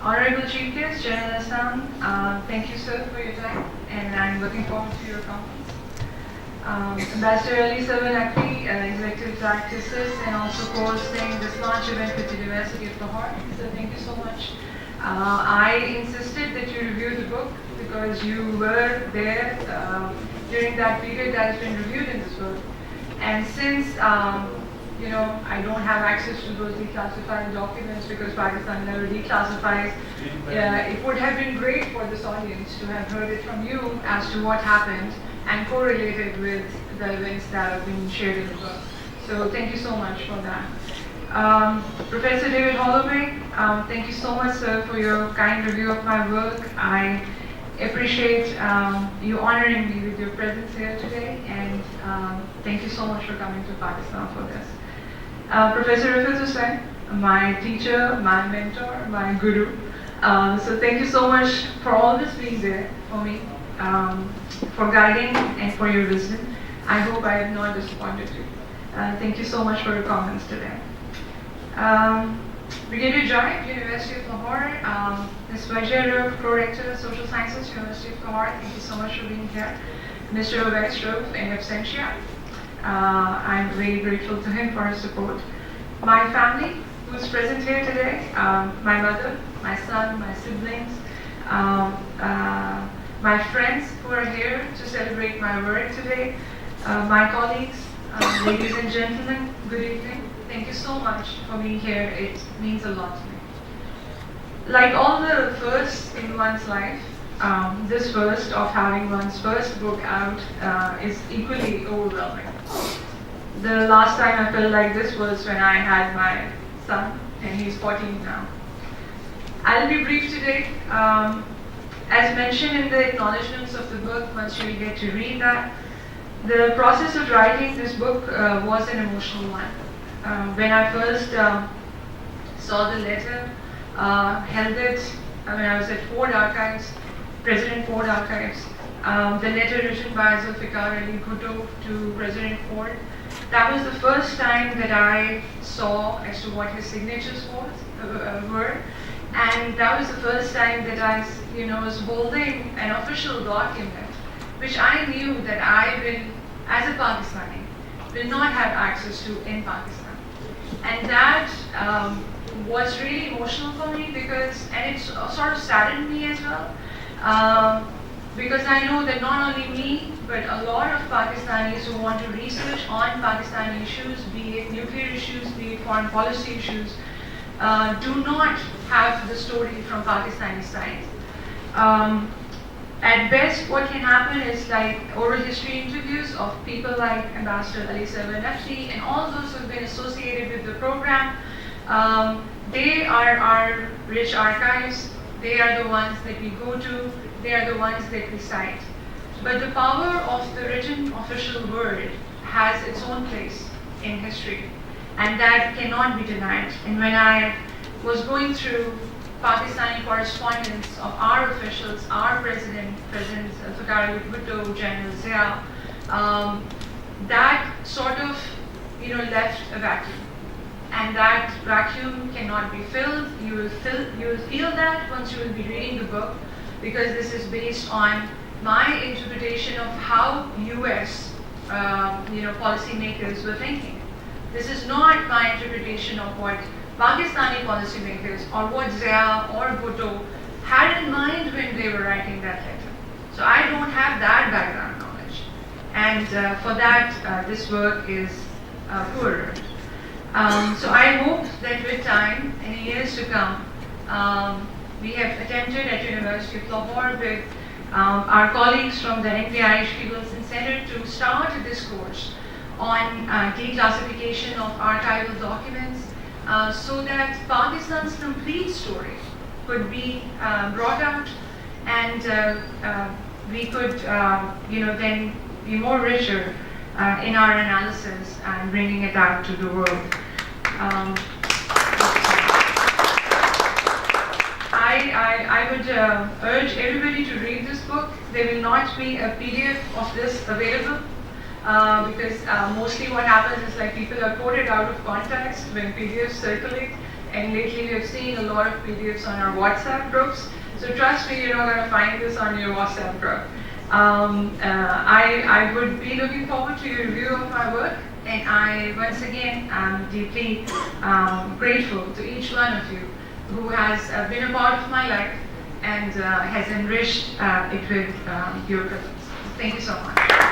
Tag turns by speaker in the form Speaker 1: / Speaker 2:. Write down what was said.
Speaker 1: Honorable Chief Guest, General Assam, thank you, sir, for your time, and I'm looking forward to your conference. Ambassador Ehsan-Ul-Haq, Executive Director CISS, and also co-hosting this launch event with the University of Lahore. So thank you so much. I insisted that you review the book because you were there during that period that has been reviewed in this book. And since I don't have access to those declassified documents because Pakistan never declassifies, it would have been great for this audience to have heard it from you as to what happened and correlated with the events that have been shared in the book. So thank you so much for that. Professor David Holloway, thank you so much, sir, for your kind review of my work. I appreciate you honoring me with your presence here today, and thank you so much for coming to Pakistan for this. Professor Rifat Hussain, my teacher, my mentor, my guru. So thank you so much for all this being there for me, for guiding and for your wisdom. I hope I have not disappointed you. Thank you so much for your comments today. Brigadier Jaib, University of Lahore, Ms. Wajir, Pro-Rector, Social Sciences, University of Lahore, thank you so much for being here. Mr. Uwais Rauf, in absentia. I'm very grateful to him for his support. My family, who is present here today, my mother, my son, my siblings, my friends who are here to celebrate my work today, my colleagues, ladies and gentlemen, good evening. Thank you so much for being here. It means a lot to me. Like all the firsts in one's life, this first of having one's first book out is equally overwhelming. The last time I felt like this was when I had my son, and he's 14 now. I'll be brief today. As mentioned in the acknowledgements of the book, once you get to read that, the process of writing this book was an emotional one. When I first saw the letter, held it when I was at Ford Archives, President Ford Archives, the letter written by Zulfikar Ali Bhutto to President Ford. That was the first time that I saw as to what his signatures were, and that was the first time that I, was holding an official document, which I knew that I will, as a Pakistani, will not have access to in Pakistan. And that was really emotional for me and it sort of saddened me as well, because I know that not only me, but a lot of Pakistanis who want to research on Pakistani issues, be it nuclear issues, be it foreign policy issues, do not have the story from Pakistani side. At best, what can happen is like oral history interviews of people like Ambassador Ali Sarvanafti and all those who have been associated with the program. They are our rich archives. They are the ones that we go to. They are the ones that we cite. But the power of the written official word has its own place in history, and that cannot be denied. And when I was going through Pakistani correspondence of our officials, our President Zulfikar Ali Bhutto, General Zia, that sort of left a vacuum, and that vacuum cannot be filled. You will feel that once you will be reading the book, because this is based on my interpretation of how U.S. Policymakers were thinking. This is not my interpretation of what Pakistani policymakers or what Zia or Bhutto had in mind when they were writing that letter. So I don't have that background knowledge, and for that this work is poorer. So I hope that with time, in years to come, we have attempted at University of Lahore with our colleagues from the Irish People's Center to start a discourse on declassification of archival documents, so that Pakistan's complete story could be brought out, and we could, then be more richer in our analysis and bringing it out to the world. I would urge everybody to read this book. There will not be a PDF of this available, because mostly what happens is like people are quoted out of context when PDFs circulate, and lately we have seen a lot of PDFs on our WhatsApp groups. So trust me, you're not going to find this on your WhatsApp group. I would be looking forward to your review of my work, and I once again am deeply grateful to each one of you who has been a part of my life and has enriched it with your presence. Thank you so much.